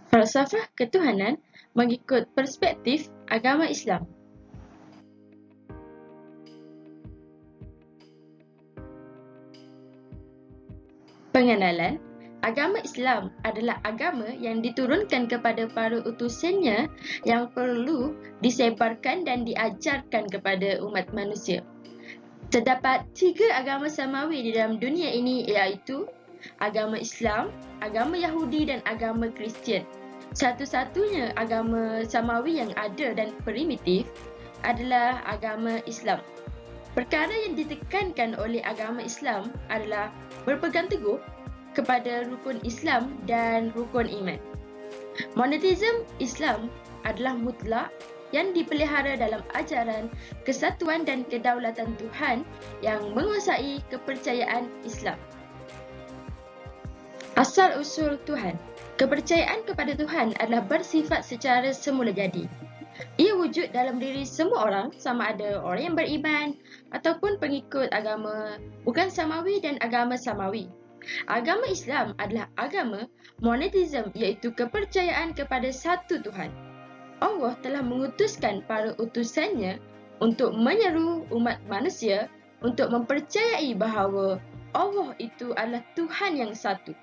Falsafah ketuhanan mengikut perspektif agama Islam. Pengenalan, agama Islam adalah agama yang diturunkan kepada para utusannya yang perlu disebarkan dan diajarkan kepada umat manusia. Terdapat 3 agama samawi di dalam dunia ini, iaitu agama Islam, agama Yahudi dan agama Kristian. Satu-satunya agama samawi yang ada dan primitif adalah agama Islam. Perkara yang ditekankan oleh agama Islam adalah berpegang teguh kepada rukun Islam dan rukun iman. Monoteism Islam adalah mutlak yang dipelihara dalam ajaran kesatuan dan kedaulatan Tuhan yang menguasai kepercayaan Islam. Asal-usul Tuhan. Kepercayaan kepada Tuhan adalah bersifat secara semula jadi. Ia wujud dalam diri semua orang, sama ada orang yang beriman ataupun pengikut agama bukan samawi dan agama samawi. Agama Islam adalah agama monoteism, iaitu kepercayaan kepada satu Tuhan. Allah telah mengutuskan para utusannya untuk menyeru umat manusia untuk mempercayai bahawa Allah itu adalah Tuhan yang satu.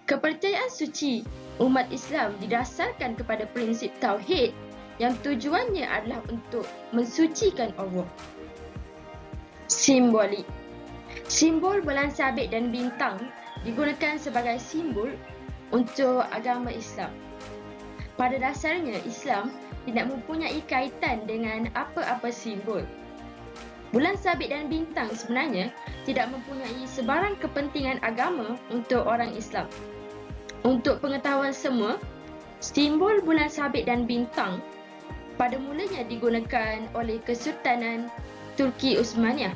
Kepercayaan suci umat Islam didasarkan kepada prinsip tauhid yang tujuannya adalah untuk mensucikan Allah. Simbolik. Simbol bulan sabit dan bintang digunakan sebagai simbol untuk agama Islam. Pada dasarnya, Islam tidak mempunyai kaitan dengan apa-apa simbol. Bulan sabit dan bintang sebenarnya tidak mempunyai sebarang kepentingan agama untuk orang Islam. Untuk pengetahuan semua, simbol bulan sabit dan bintang pada mulanya digunakan oleh Kesultanan Turki Utsmaniyah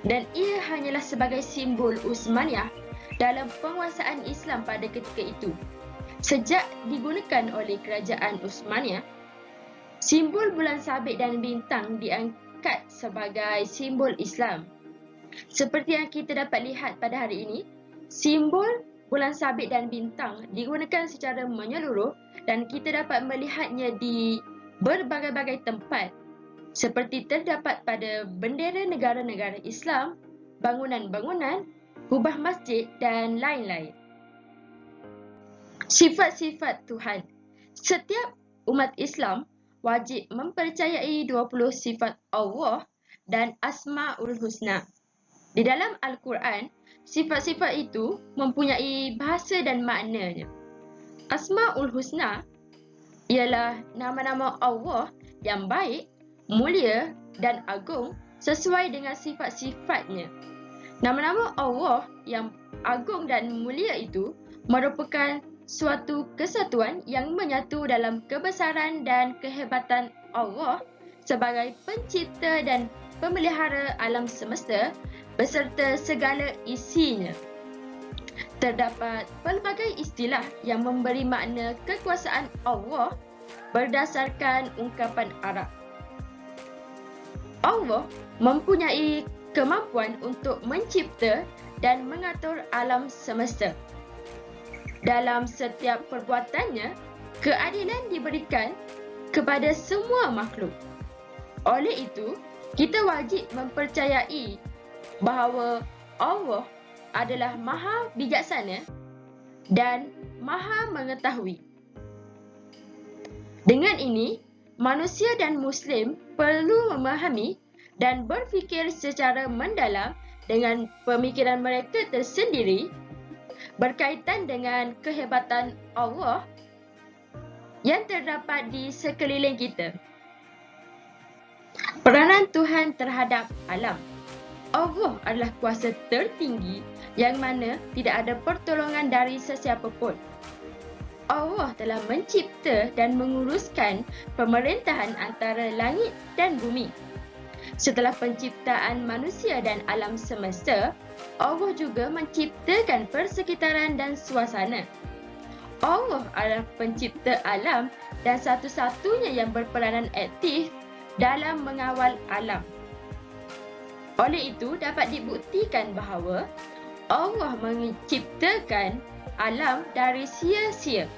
dan ia hanyalah sebagai simbol Utsmaniyah dalam penguasaan Islam pada ketika itu. Sejak digunakan oleh kerajaan Utsmaniyah, simbol bulan sabit dan bintang diangkat sebagai simbol Islam. Seperti yang kita dapat lihat pada hari ini, simbol bulan sabit dan bintang digunakan secara menyeluruh dan kita dapat melihatnya di berbagai-bagai tempat, seperti terdapat pada bendera negara-negara Islam, bangunan-bangunan, kubah masjid dan lain-lain. Sifat-sifat Tuhan. Setiap umat Islam wajib mempercayai 20 sifat Allah dan Asmaul Husna. Di dalam Al-Quran, sifat-sifat itu mempunyai bahasa dan maknanya. Asmaul Husna ialah nama-nama Allah yang baik, mulia dan agung sesuai dengan sifat-sifatnya. Nama-nama Allah yang agung dan mulia itu merupakan suatu kesatuan yang menyatu dalam kebesaran dan kehebatan Allah sebagai pencipta dan pemelihara alam semesta beserta segala isinya. Terdapat pelbagai istilah yang memberi makna kekuasaan Allah berdasarkan ungkapan Arab. Allah mempunyai kemampuan untuk mencipta dan mengatur alam semesta. Dalam setiap perbuatannya, keadilan diberikan kepada semua makhluk. Oleh itu, kita wajib mempercayai bahawa Allah adalah Maha Bijaksana dan Maha Mengetahui. Dengan ini, manusia dan Muslim perlu memahami dan berfikir secara mendalam dengan pemikiran mereka tersendiri berkaitan dengan kehebatan Allah yang terdapat di sekeliling kita. Peranan Tuhan terhadap alam. Allah adalah kuasa tertinggi yang mana tidak ada pertolongan dari sesiapa pun. Allah telah mencipta dan menguruskan pemerintahan antara langit dan bumi. Setelah penciptaan manusia dan alam semesta, Allah juga menciptakan persekitaran dan suasana. Allah adalah pencipta alam dan satu-satunya yang berperanan aktif dalam mengawal alam. Oleh itu, dapat dibuktikan bahawa Allah menciptakan alam dari sia-sia.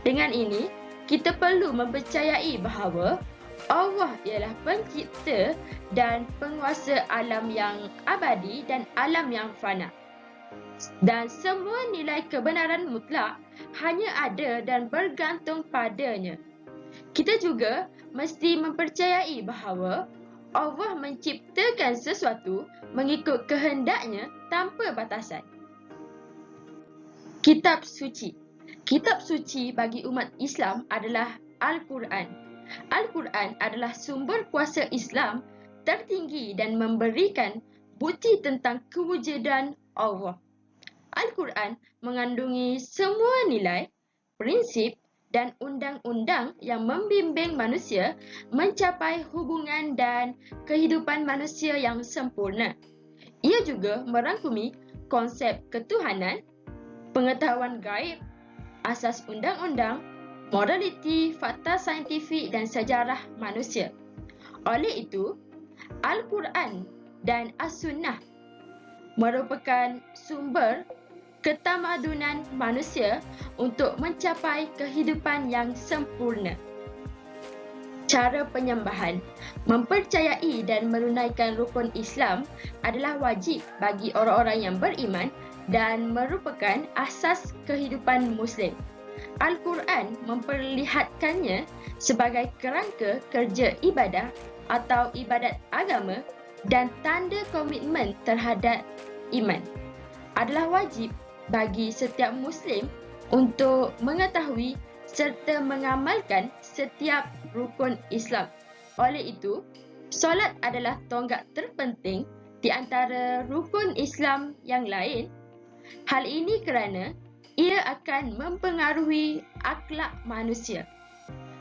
Dengan ini, kita perlu mempercayai bahawa Allah ialah pencipta dan penguasa alam yang abadi dan alam yang fana. Dan semua nilai kebenaran mutlak hanya ada dan bergantung padanya. Kita juga mesti mempercayai bahawa Allah menciptakan sesuatu mengikut kehendaknya tanpa batasan. Kitab suci. Kitab suci bagi umat Islam adalah Al-Quran. Al-Quran adalah sumber kuasa Islam tertinggi dan memberikan bukti tentang kewujudan Allah. Al-Quran mengandungi semua nilai, prinsip dan undang-undang yang membimbing manusia mencapai hubungan dan kehidupan manusia yang sempurna. Ia juga merangkumi konsep ketuhanan, pengetahuan gaib, asas undang-undang, moraliti, fakta saintifik dan sejarah manusia. Oleh itu, Al-Quran dan As-Sunnah merupakan sumber ketamadunan manusia untuk mencapai kehidupan yang sempurna. Cara penyembahan. Mempercayai dan menunaikan rukun Islam adalah wajib bagi orang-orang yang beriman dan merupakan asas kehidupan Muslim. Al-Quran memperlihatkannya sebagai kerangka kerja ibadah atau ibadat agama dan tanda komitmen terhadap iman. Adalah wajib bagi setiap Muslim untuk mengetahui serta mengamalkan setiap rukun Islam. Oleh itu, solat adalah tonggak terpenting di antara rukun Islam yang lain. Hal ini kerana ia akan mempengaruhi akhlak manusia.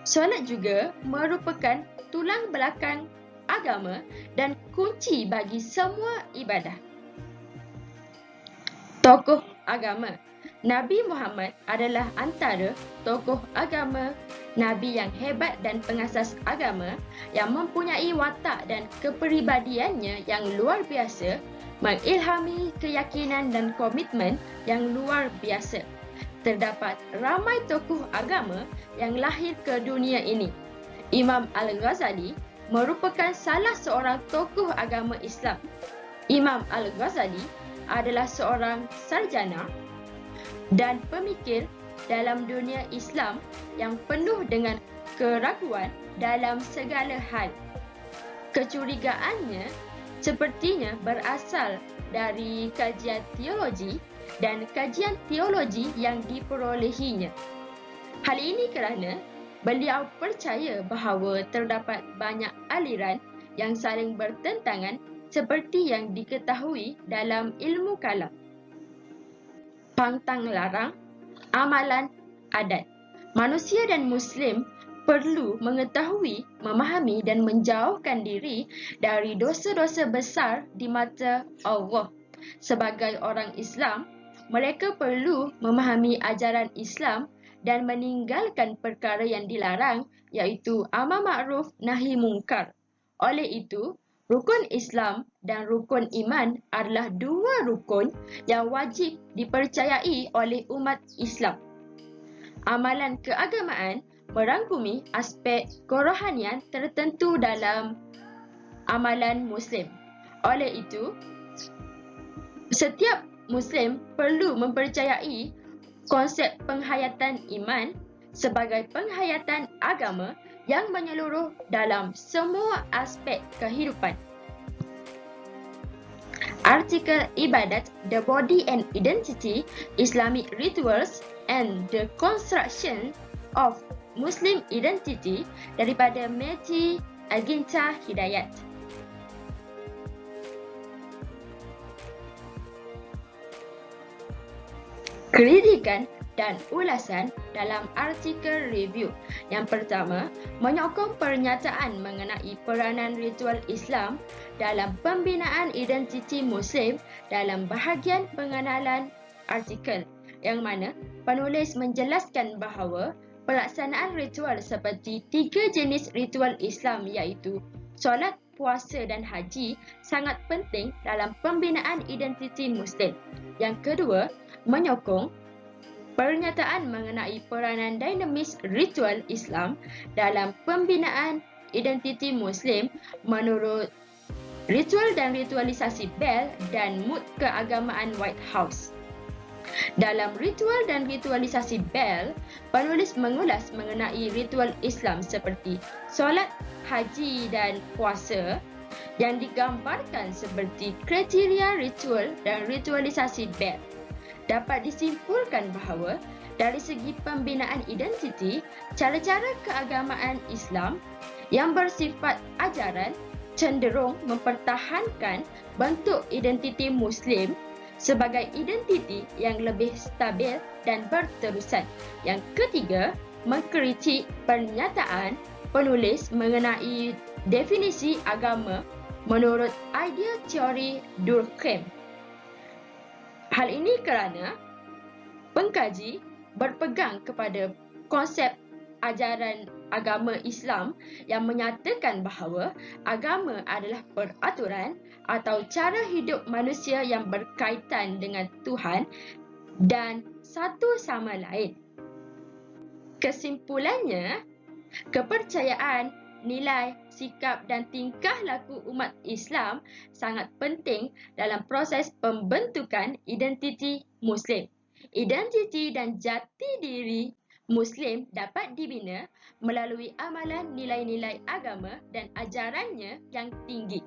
Solat juga merupakan tulang belakang agama dan kunci bagi semua ibadah. Tokoh agama. Nabi Muhammad adalah antara tokoh agama Nabi yang hebat dan pengasas agama yang mempunyai watak dan kepribadiannya yang luar biasa, mengilhami keyakinan dan komitmen yang luar biasa. Terdapat ramai tokoh agama yang lahir ke dunia ini. Imam Al-Ghazali merupakan salah seorang tokoh agama Islam. Imam Al-Ghazali adalah seorang sarjana dan pemikir dalam dunia Islam yang penuh dengan keraguan dalam segala hal. Kecurigaannya sepertinya berasal dari kajian teologi dan kajian teologi yang diperolehinya. Hal ini kerana beliau percaya bahawa terdapat banyak aliran yang saling bertentangan seperti yang diketahui dalam ilmu kalam. Pantang larang, amalan, adat. Manusia dan Muslim perlu mengetahui, memahami dan menjauhkan diri dari dosa-dosa besar di mata Allah. Sebagai orang Islam, mereka perlu memahami ajaran Islam dan meninggalkan perkara yang dilarang, iaitu amar ma'ruf nahi mungkar. Oleh itu, rukun Islam dan rukun iman adalah dua rukun yang wajib dipercayai oleh umat Islam. Amalan keagamaan merangkumi aspek kerohanian tertentu dalam amalan Muslim. Oleh itu, setiap Muslim perlu mempercayai konsep penghayatan iman sebagai penghayatan agama yang menyeluruh dalam semua aspek kehidupan. Artikel ibadat, The Body and Identity, Islamic Rituals and the Construction of Muslim Identity daripada Mehdi Aginta Hidayat. Kritikan dan ulasan dalam artikel review. Yang pertama, menyokong pernyataan mengenai peranan ritual Islam dalam pembinaan identiti Muslim dalam bahagian pengenalan artikel, yang mana penulis menjelaskan bahawa pelaksanaan ritual seperti 3 jenis ritual Islam iaitu solat, puasa dan haji sangat penting dalam pembinaan identiti Muslim. Yang kedua, menyokong Pernyataan mengenai peranan dinamis ritual Islam dalam pembinaan identiti Muslim menurut Ritual dan Ritualisasi Bell dan Mood Keagamaan White House. Dalam Ritual dan Ritualisasi Bell, penulis mengulas mengenai ritual Islam seperti solat, haji dan puasa yang digambarkan seperti kriteria ritual dan ritualisasi Bell. Dapat disimpulkan bahawa dari segi pembinaan identiti, cara-cara keagamaan Islam yang bersifat ajaran cenderung mempertahankan bentuk identiti Muslim sebagai identiti yang lebih stabil dan berterusan. Yang ketiga, mengkritik pernyataan penulis mengenai definisi agama menurut idea teori Durkheim. Hal ini kerana pengkaji berpegang kepada konsep ajaran agama Islam yang menyatakan bahawa agama adalah peraturan atau cara hidup manusia yang berkaitan dengan Tuhan dan satu sama lain. Kesimpulannya, kepercayaan, nilai, sikap dan tingkah laku umat Islam sangat penting dalam proses pembentukan identiti Muslim. Identiti dan jati diri Muslim dapat dibina melalui amalan nilai-nilai agama dan ajarannya yang tinggi.